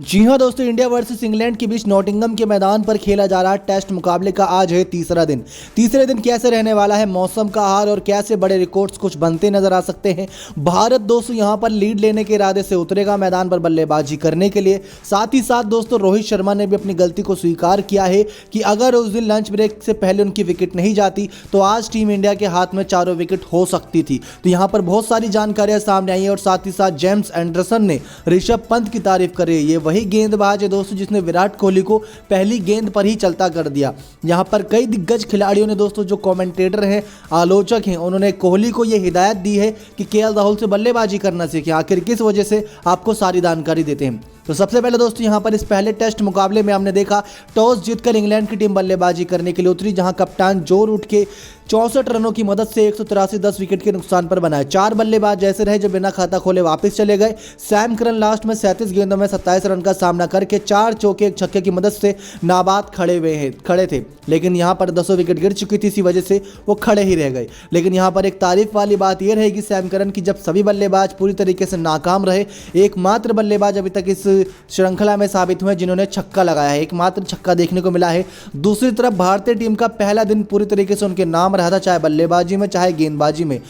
जी हाँ दोस्तों, India versus England के बीच नॉटिंघम के मैदान पर खेला जा रहा टेस्ट मुकाबले का आज है तीसरा दिन। तीसरे दिन कैसे रहने वाला है मौसम का हाल और कैसे बड़े रिकॉर्ड्स कुछ बनते नजर आ सकते हैं। भारत दोस्तों यहां पर लीड लेने के इरादे से उतरेगा मैदान पर बल्लेबाजी करने के लिए। साथ ही साथ दोस्तों रोहित शर्मा ने भी अपनी गलती को स्वीकार किया है कि अगर उस दिन लंच ब्रेक से पहले उनकी विकेट नहीं जाती तो आज टीम इंडिया के हाथ में चारों विकेट हो सकती थी। तो यहाँ पर बहुत सारी जानकारियां सामने आई है और साथ ही साथ जेम्स एंडरसन ने ऋषभ पंत की तारीफ करी। ये वही गेंदबाज है दोस्तों जिसने विराट कोहली को पहली गेंद पर ही चलता कर दिया। यहां पर कई दिग्गज खिलाड़ियों ने दोस्तों, जो कमेंटेटर हैं, आलोचक हैं, उन्होंने कोहली को यह हिदायत दी है कि केएल राहुल से बल्लेबाजी करना सीखें। आखिर किस वजह से, आपको सारी जानकारी देते हैं। तो सबसे पहले दोस्तों यहां पर इस पहले टेस्ट मुकाबले में हमने देखा टॉस जीतकर इंग्लैंड की टीम बल्लेबाजी करने के लिए उतरी, जहां कप्तान जो रूट के 64 रनों की मदद से 183 10 विकेट के नुकसान पर बनाए। 4 बल्लेबाज ऐसे रहे जो बिना खाता खोले वापस चले गए। सैम करन लास्ट में 37 गेंदों में 27 रन का सामना करके 4 चौके 1 छक्के की मदद से नाबाद खड़े थे, लेकिन यहां पर 10 विकेट गिर चुकी थी, इसी वजह से वो खड़े ही रह गए। लेकिन यहां पर एक तारीफ वाली बात यह रहेगी सैम करन की, जब सभी बल्लेबाज पूरी तरीके से नाकाम रहे, एकमात्र बल्लेबाज अभी तक इस श्रृंखला में साबित हुए जिन्होंने छक्का लगाया है। एकमात्र छक्का देखने को मिला है। दूसरी तरफ भारतीय टीम का पहला दिन पूरी तरीके से उनके नाम रहा था, चाहे बल्लेबाजी में चाहे गेंदबाजी में।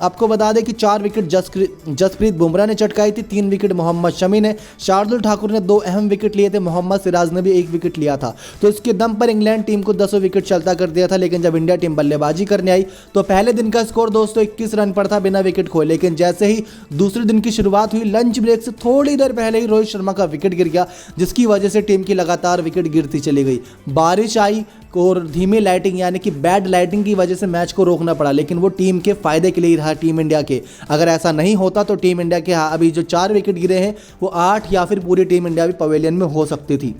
आपको बता दें कि 4 विकेट जसप्रीत बुमराह ने चटकाई थी, 3 विकेट मोहम्मद शमी ने, शार्दुल ठाकुर ने 2 अहम विकेट लिए थे, मोहम्मद सिराज ने भी 1 विकेट लिया था। तो इसके दम पर इंग्लैंड टीम को 10 विकेट चलता कर दिया था। लेकिन जब इंडिया टीम बल्लेबाजी करने आई तो पहले दिन का स्कोर दोस्तों 21 रन पर था बिना विकेट खोए। लेकिन जैसे ही दूसरे दिन की शुरुआत हुई, लंच ब्रेक से थोड़ी देर पहले ही रोहित शर्मा का विकेट गिर गया, जिसकी वजह से टीम की लगातार विकेट गिरती चली गई। बारिश आई और धीमी लाइटिंग यानी कि बैड लाइटिंग की वजह से मैच को रोकना पड़ा, लेकिन वो टीम के फायदे के लिए रहा, टीम इंडिया के। अगर ऐसा नहीं होता तो टीम इंडिया के अभी जो 4 विकेट गिरे हैं वो 8 या फिर पूरी टीम इंडिया भी पवेलियन में हो सकती थी।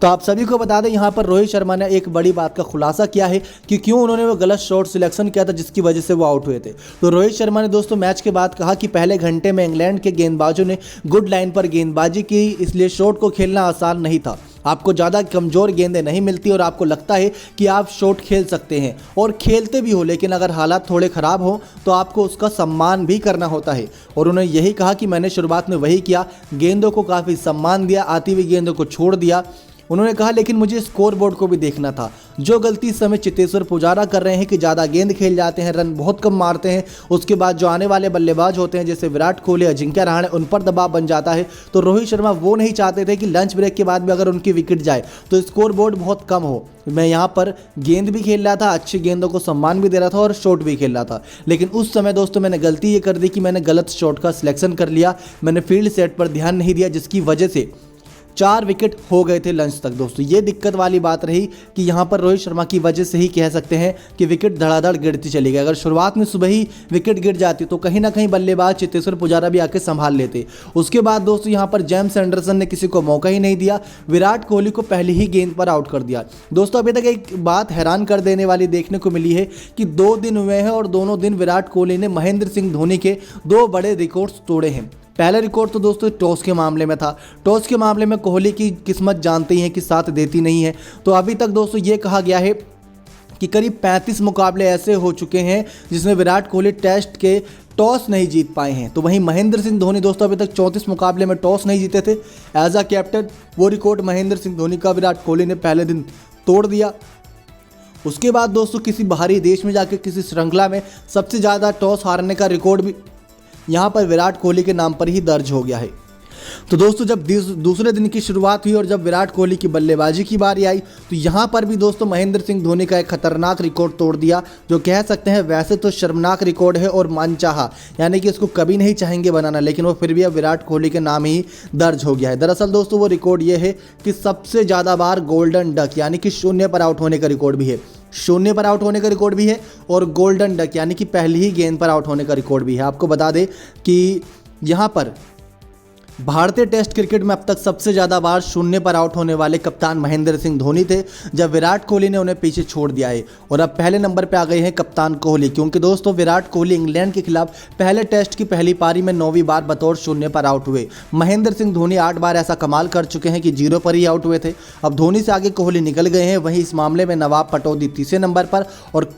तो आप सभी को बता दें यहां पर रोहित शर्मा ने एक बड़ी बात का खुलासा किया है कि क्यों उन्होंने वो गलत शॉट सिलेक्शन किया था जिसकी वजह से वो आउट हुए थे। तो रोहित शर्मा ने दोस्तों मैच के बाद कहा कि पहले घंटे में इंग्लैंड के गेंदबाजों ने गुड लाइन पर गेंदबाजी की, इसलिए शॉट को खेलना आसान नहीं था। आपको ज़्यादा कमज़ोर गेंदें नहीं मिलती और आपको लगता है कि आप शॉट खेल सकते हैं और खेलते भी हो, लेकिन अगर हालात थोड़े ख़राब हो तो आपको उसका सम्मान भी करना होता है। और उन्होंने यही कहा कि मैंने शुरुआत में वही किया, गेंदों को काफ़ी सम्मान दिया, आती हुई गेंदों को छोड़ दिया। उन्होंने कहा लेकिन मुझे स्कोर बोर्ड को भी देखना था। जो गलती इस समय चेतेश्वर पुजारा कर रहे हैं कि ज़्यादा गेंद खेल जाते हैं, रन बहुत कम मारते हैं, उसके बाद जो आने वाले बल्लेबाज होते हैं जैसे विराट कोहली, अजिंक्य रहाणे, उन पर दबाव बन जाता है। तो रोहित शर्मा वो नहीं चाहते थे कि लंच ब्रेक के बाद भी अगर उनकी विकेट जाए तो स्कोर बोर्ड बहुत कम हो। मैं यहाँ पर गेंद भी खेल रहा था, अच्छी गेंदों को सम्मान भी दे रहा था और शॉट भी खेल रहा था। लेकिन उस समय दोस्तों मैंने गलती ये कर दी कि मैंने गलत शॉट का सिलेक्शन कर लिया, मैंने फील्ड सेट पर ध्यान नहीं दिया, जिसकी वजह से 4 विकेट हो गए थे लंच तक। दोस्तों ये दिक्कत वाली बात रही कि यहाँ पर रोहित शर्मा की वजह से ही कह सकते हैं कि विकेट धड़ाधड़ गिरती चली गई। अगर शुरुआत में सुबह ही विकेट गिर जाती तो कहीं ना कहीं बल्लेबाज चेतेश्वर पुजारा भी आके संभाल लेते। उसके बाद दोस्तों यहाँ पर जेम्स एंडरसन ने किसी को मौका ही नहीं दिया, विराट कोहली को पहली ही गेंद पर आउट कर दिया। दोस्तों अभी तक एक बात हैरान कर देने वाली देखने को मिली है कि 2 दिन हुए हैं और दोनों दिन विराट कोहली ने महेंद्र सिंह धोनी के 2 बड़े रिकॉर्ड्स तोड़े हैं। पहला रिकॉर्ड तो दोस्तों टॉस के मामले में था। टॉस के मामले में कोहली की किस्मत जानते ही हैं कि साथ देती नहीं है। तो अभी तक दोस्तों ये कहा गया है कि करीब 35 मुकाबले ऐसे हो चुके हैं जिसमें विराट कोहली टेस्ट के टॉस नहीं जीत पाए हैं। तो वहीं महेंद्र सिंह धोनी दोस्तों अभी तक 34 मुकाबले में टॉस नहीं जीते थे एज अ कैप्टन। वो रिकॉर्ड महेंद्र सिंह धोनी का विराट कोहली ने पहले दिन तोड़ दिया। उसके बाद दोस्तों किसी बाहरी देश में जाकर किसी श्रृंखला में सबसे ज़्यादा टॉस हारने का रिकॉर्ड भी यहाँ पर विराट कोहली के नाम पर ही दर्ज हो गया है। तो दोस्तों जब दूसरे दिन की शुरुआत हुई और जब विराट कोहली की बल्लेबाजी की बारी आई तो यहाँ पर भी दोस्तों महेंद्र सिंह धोनी का एक खतरनाक रिकॉर्ड तोड़ दिया, जो कह सकते हैं वैसे तो शर्मनाक रिकॉर्ड है और मनचाहा, यानी कि इसको कभी नहीं चाहेंगे बनाना, लेकिन वो फिर भी अब विराट कोहली के नाम ही दर्ज हो गया है। दरअसल दोस्तों वो रिकॉर्ड ये है कि सबसे ज़्यादा बार गोल्डन डक यानी कि शून्य पर आउट होने का रिकॉर्ड भी है, शून्य पर आउट होने का रिकॉर्ड भी है और गोल्डन डक यानी कि पहली ही गेंद पर आउट होने का रिकॉर्ड भी है। आपको बता दें कि यहाँ पर भारतीय टेस्ट क्रिकेट में अब तक सबसे ज़्यादा बार शून्य पर आउट होने वाले कप्तान महेंद्र सिंह धोनी थे, जब विराट कोहली ने उन्हें पीछे छोड़ दिया है। और अब पहले नंबर पर आ गए हैं कप्तान कोहली, क्योंकि दोस्तों विराट कोहली इंग्लैंड के खिलाफ पहले टेस्ट की पहली पारी में 9वीं बार बतौर शून्य पर आउट हुए। महेंद्र सिंह धोनी 8 बार ऐसा कमाल कर चुके हैं कि 0 पर ही आउट हुए थे। अब धोनी से आगे कोहली निकल गए हैं। वहीं इस मामले में नवाब पटौदी तीसरे नंबर पर और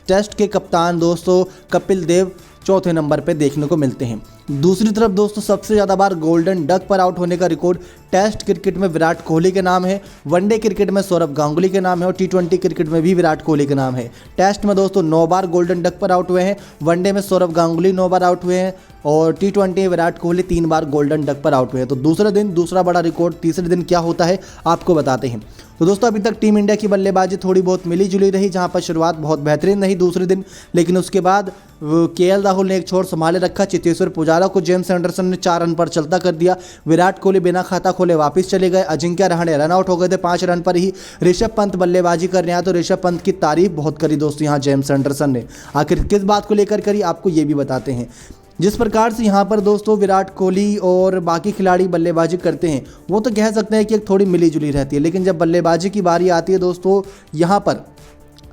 टेस्ट के कप्तान दोस्तों कपिल देव चौथे नंबर पर देखने को मिलते हैं। दूसरी तरफ दोस्तों सबसे ज़्यादा बार गोल्डन डक पर आउट होने का रिकॉर्ड टेस्ट क्रिकेट में विराट कोहली के नाम है, वनडे क्रिकेट में सौरभ गांगुली के नाम है और टी20 क्रिकेट में भी विराट कोहली के नाम है। टेस्ट में दोस्तों 9 बार गोल्डन डक पर आउट हुए हैं, वनडे में सौरभ गांगुली 9 बार आउट हुए हैं और टी20 विराट कोहली 3 बार गोल्डन डक पर आउट हुए हैं। तो दूसरे दिन दूसरा बड़ा रिकॉर्ड, तीसरे दिन क्या होता है आपको बताते हैं। तो दोस्तों अभी तक टीम इंडिया की बल्लेबाजी थोड़ी बहुत मिली जुली रही, जहां पर शुरुआत बहुत बेहतरीन रही दूसरे दिन, लेकिन उसके बाद केएल राहुल ने एक छोर संभाले रखा, चेतेश्वर पुजारा को जेम्स एंडरसन ने 4 रन पर चलता कर दिया, विराट कोहली बिना खाता खोले वापस चले गए, अजिंक्य रहाणे रन आउट हो गए थे 5 रन पर ही, ऋषभ पंत बल्लेबाजी करने आया तो ऋषभ पंत की तारीफ बहुत करी दोस्तों यहाँ जेम्स एंडरसन ने। आखिर किस बात को लेकर करी आपको ये भी बताते हैं। जिस प्रकार से यहाँ पर दोस्तों विराट कोहली और बाकी खिलाड़ी बल्लेबाजी करते हैं वो तो कह सकते हैं कि एक थोड़ी मिली जुली रहती है, लेकिन जब बल्लेबाजी की बारी आती है दोस्तों यहाँ पर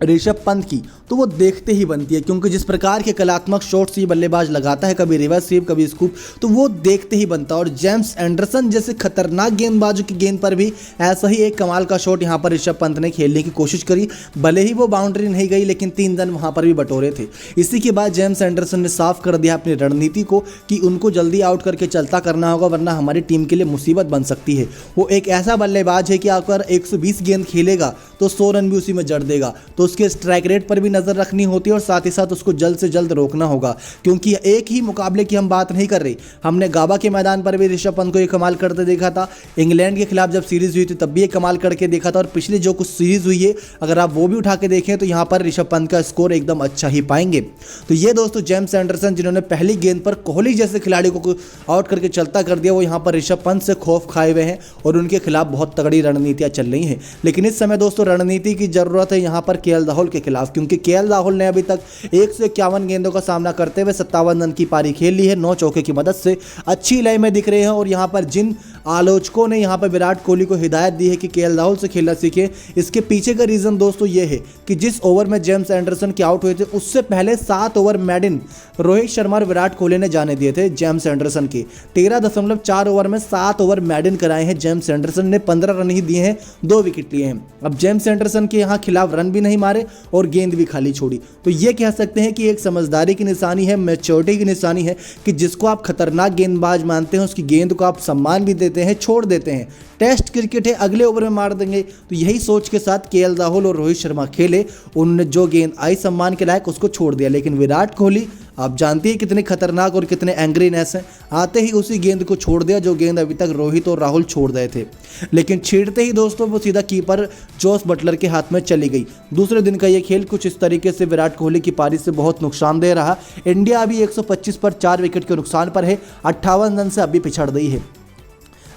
ऋषभ पंत की, तो वो देखते ही बनती है, क्योंकि जिस प्रकार के कलात्मक शॉट्स ये बल्लेबाज लगाता है, कभी रिवर्स स्वीप कभी स्कूप, तो वो देखते ही बनता है। और जेम्स एंडरसन जैसे खतरनाक गेंदबाजों की गेंद पर भी ऐसा ही एक कमाल का शॉट यहाँ पर ऋषभ पंत ने खेलने की कोशिश करी, भले ही वो बाउंड्री नहीं गई लेकिन 3 रन वहाँ पर भी बटोरे थे। इसी के बाद जेम्स एंडरसन ने साफ कर दिया अपनी रणनीति को कि उनको जल्दी आउट करके चलता करना होगा, वरना हमारी टीम के लिए मुसीबत बन सकती है। वो एक ऐसा बल्लेबाज है कि अगर 120 गेंद खेलेगा तो 100 रन भी उसी में जड़ देगा, तो उसके स्ट्राइक रेट पर भी नजर रखनी होती है और साथ ही साथ उसको जल्द से जल्द रोकना होगा, क्योंकि एक ही मुकाबले की हम बात नहीं कर रहे। हमने गाबा के मैदान पर भी ऋषभ पंत को ये कमाल करते देखा था, इंग्लैंड के खिलाफ जब सीरीज हुई थी तब भी ये कमाल करके देखा था, और पिछली जो कुछ सीरीज हुई है अगर आप वो भी उठा के देखें तो यहाँ पर ऋषभ पंत का स्कोर एकदम अच्छा ही पाएंगे। तो ये दोस्तों जेम्स एंडरसन जिन्होंने पहली गेंद पर कोहली जैसे खिलाड़ी को आउट करके चलता कर दिया, वो यहाँ पर ऋषभ पंत से खौफ खाए हुए हैं और उनके खिलाफ बहुत तगड़ी रणनीतियां चल रही हैं। लेकिन इस समय दोस्तों रणनीति की जरूरत है यहाँ पर केएल राहुल के खिलाफ, क्योंकि केएल राहुल ने अभी तक 151 गेंदों का सामना करते हुए 57 रन की पारी खेल ली है, 9 चौके की मदद से अच्छी लय में दिख रहे हैं। और यहाँ पर जिन आलोचकों ने यहाँ पर विराट कोहली को हिदायत दी है कि केएल राहुल से खेलना सीखे, इसके पीछे का रीजन दोस्तों ये है कि जिस ओवर में जेम्स एंडरसन के आउट हुए थे उससे पहले 7 ओवर मेडन रोहित शर्मा और विराट कोहली ने जाने दिए थे जेम्स एंडरसन के। 13.4 ओवर में 7 ओवर मेडन कराए हैं जेम्स एंडरसन ने, 15 रन ही दिए हैं, 2 विकेट लिए हैं। अब जेम्स एंडरसन के यहाँ खिलाफ रन भी नहीं मारे और गेंद भी खाली छोड़ी, तो ये कह सकते हैं कि एक समझदारी की निशानी है, मैच्योरिटी की निशानी है कि जिसको आप खतरनाक गेंदबाज मानते हैं उसकी गेंद को आप सम्मान भी देते हैं, छोड़ देते हैं। टेस्ट क्रिकेट है, अगले ओवर में मार देंगे, तो यही सोच के साथ केएल राहुल और रोहित शर्मा खेले, उन्होंने जो गेंद आई सम्मान के लायक उसको छोड़ दिया। लेकिन विराट कोहली आप जानती हैं कितने खतरनाक और कितने एंग्रीनेस हैं, आते ही उसी गेंद को छोड़ दिया जो गेंद अभी तक रोहित और राहुल छोड़ रहे थे, लेकिन छेड़ते ही दोस्तों वो सीधा कीपर जोस बटलर के हाथ में चली गई। दूसरे दिन का ये खेल कुछ इस तरीके से विराट कोहली की पारी से बहुत नुकसानदेह रहा। इंडिया अभी 125 पर 4 विकेट के नुकसान पर है, 58 रन से अभी पिछड़ गई है।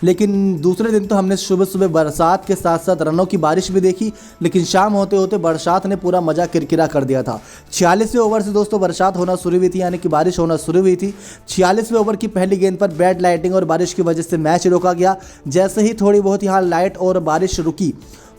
लेकिन दूसरे दिन तो हमने सुबह सुबह बरसात के साथ साथ रनों की बारिश भी देखी, लेकिन शाम होते होते बरसात ने पूरा मजा किरकिरा कर दिया था। 46वें ओवर से दोस्तों बरसात होना शुरू हुई थी, यानी कि बारिश होना शुरू हुई थी। 46वें ओवर की पहली गेंद पर बैड लाइटिंग और बारिश की वजह से मैच रोका गया। जैसे ही थोड़ी बहुत यहाँ लाइट और बारिश रुकी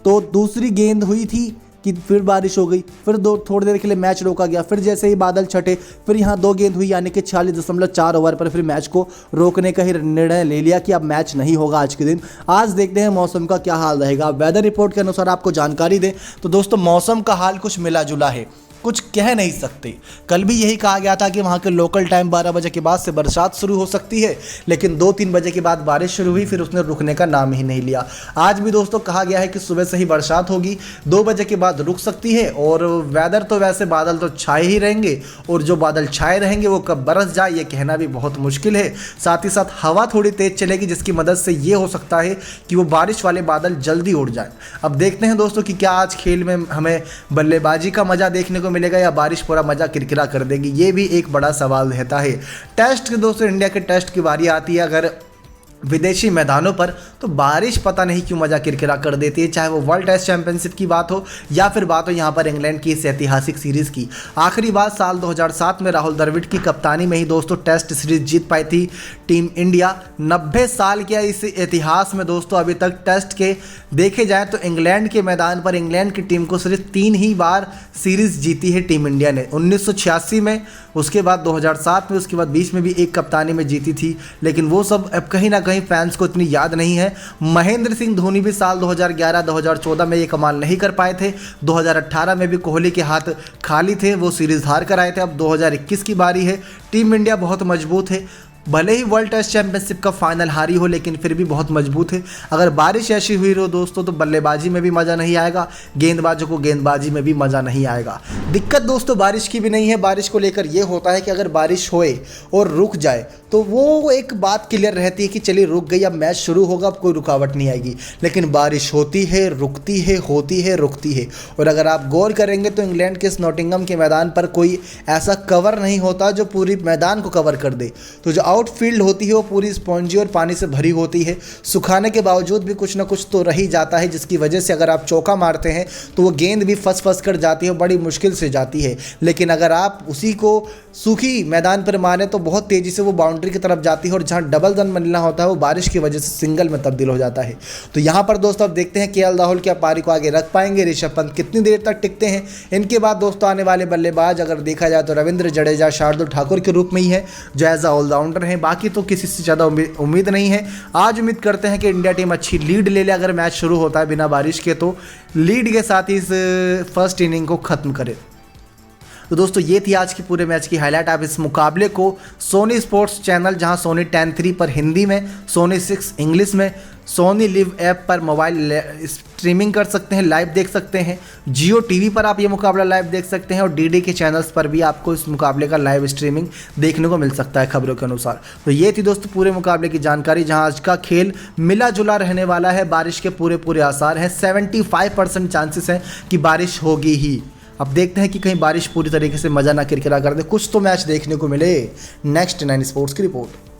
तो दूसरी गेंद हुई थी कि फिर बारिश हो गई, फिर थोड़ी देर के लिए मैच रोका गया, फिर जैसे ही बादल छटे फिर यहाँ 2 गेंद हुई, यानी कि 46.4 ओवर पर फिर मैच को रोकने का ही निर्णय ले लिया कि अब मैच नहीं होगा आज के दिन। आज देखते हैं मौसम का क्या हाल रहेगा। वेदर रिपोर्ट के अनुसार आपको जानकारी दें तो दोस्तों मौसम का हाल कुछ मिला जुला है, कुछ कह नहीं सकते। कल भी यही कहा गया था कि वहाँ के लोकल टाइम 12 बजे के बाद से बरसात शुरू हो सकती है, लेकिन 2-3 बजे के बाद बारिश शुरू हुई, फिर उसने रुकने का नाम ही नहीं लिया। आज भी दोस्तों कहा गया है कि सुबह से ही बरसात होगी, 2 बजे के बाद रुक सकती है। और वेदर तो वैसे बादल तो छाए ही रहेंगे, और जो बादल छाए रहेंगे वो कब बरस जाए ये कहना भी बहुत मुश्किल है। साथ ही साथ हवा थोड़ी तेज चलेगी, जिसकी मदद से ये हो सकता है कि वो बारिश वाले बादल जल्दी उड़ जाए। अब देखते हैं दोस्तों कि क्या आज खेल में हमें बल्लेबाजी का मजा देखने को मिलेगा या बारिश पूरा मजा किरकिरा कर देगी, ये भी एक बड़ा सवाल रहता है। टेस्ट के दोस्तों इंडिया के टेस्ट की बारी आती है अगर विदेशी मैदानों पर, तो बारिश पता नहीं क्यों मजा किरकिरा कर देती है, चाहे वो वर्ल्ड टेस्ट चैंपियनशिप की बात हो या फिर बात हो यहाँ पर इंग्लैंड की इस ऐतिहासिक सीरीज की। आखिरी बार साल 2007 में राहुल द्रविड़ की कप्तानी में ही दोस्तों टेस्ट सीरीज जीत पाई थी टीम इंडिया। 90 साल के इस इतिहास में दोस्तों अभी तक टेस्ट के देखे जाए तो इंग्लैंड के मैदान पर इंग्लैंड की टीम को सिर्फ 3 ही बार सीरीज जीती है टीम इंडिया ने, 1986 में, उसके बाद 2007 में, उसके बाद 20 में भी एक कप्तानी में जीती थी। लेकिन वो सब अब कहीं ना कहीं फैंस को इतनी याद नहीं है। महेंद्र सिंह धोनी भी साल 2011-2014 में ये कमाल नहीं कर पाए थे। 2018 में भी कोहली के हाथ खाली थे, वो सीरीज हार कर आए थे। अब 2021 की बारी है, टीम इंडिया बहुत मजबूत है, भले ही वर्ल्ड टेस्ट चैंपियनशिप का फाइनल हारी हो, लेकिन फिर भी बहुत मजबूत है। अगर बारिश ऐसी हुई हो दोस्तों तो बल्लेबाजी में भी मज़ा नहीं आएगा, गेंदबाजों को गेंदबाजी में भी मज़ा नहीं आएगा। दिक्कत दोस्तों बारिश की भी नहीं है, बारिश को लेकर ये होता है कि अगर बारिश होए और रुक जाए तो वो एक बात क्लियर रहती है कि चलिए रुक गई, अब मैच शुरू होगा, अब कोई रुकावट नहीं आएगी। लेकिन बारिश होती है, रुकती है, होती है, रुकती है। और अगर आप गौर करेंगे तो इंग्लैंड के इस नॉटिंघम के मैदान पर कोई ऐसा कवर नहीं होता जो पूरी मैदान को कवर कर दे। तो जो आउटफील्ड होती है वो पूरी स्पॉन्जी और पानी से भरी होती है। सुखाने के बावजूद भी कुछ ना कुछ तो रह ही जाता है, जिसकी वजह से अगर आप चौका मारते हैं तो वो गेंद भी फंस फंस कर जाती है, बड़ी मुश्किल से जाती है। लेकिन अगर आप उसी को सूखी मैदान पर मारें तो बहुत तेज़ी से वो बाउंड्री की तरफ जाती है और जहाँ डबल रन मिलना होता है वो बारिश की वजह से सिंगल में तब्दील हो जाता है। तो यहाँ पर दोस्तों अब देखते हैं केएल राहुल क्या पारी को आगे रख पाएंगे, ऋषभ पंत कितनी देर तक टिकते हैं। इनके बाद दोस्तों आने वाले बल्लेबाज अगर देखा जाए तो रविंद्र जडेजा शार्दुल ठाकुर के रूप में ही है जो एज अ ऑलराउंडर हैं, बाकी तो किसी से ज़्यादा उम्मीद नहीं है। आज उम्मीद करते हैं कि इंडिया टीम अच्छी लीड ले ले, अगर मैच शुरू होता है बिना बारिश के तो लीड के साथ ही इस फर्स्ट इनिंग को ख़त्म करे। तो दोस्तों ये थी आज की पूरे मैच की हाईलाइट। आप इस मुकाबले को सोनी स्पोर्ट्स चैनल जहां सोनी 10-3 पर हिंदी में, सोनी 6 इंग्लिश में, सोनी लिव ऐप पर मोबाइल स्ट्रीमिंग कर सकते हैं, लाइव देख सकते हैं। जियो टीवी पर आप ये मुकाबला लाइव देख सकते हैं और डीडी के चैनल्स पर भी आपको इस मुकाबले का लाइव स्ट्रीमिंग देखने को मिल सकता है खबरों के अनुसार। तो ये थी दोस्तों पूरे मुकाबले की जानकारी, जहां आज का खेल मिला जुला रहने वाला है। बारिश के पूरे आसार हैं, 75% चांसेस हैं कि बारिश होगी ही। अब देखते हैं कि कहीं बारिश पूरी तरीके से मज़ा ना किरकिरा कर दे, कुछ तो मैच देखने को मिले। नेक्स्ट 9 स्पोर्ट्स की रिपोर्ट।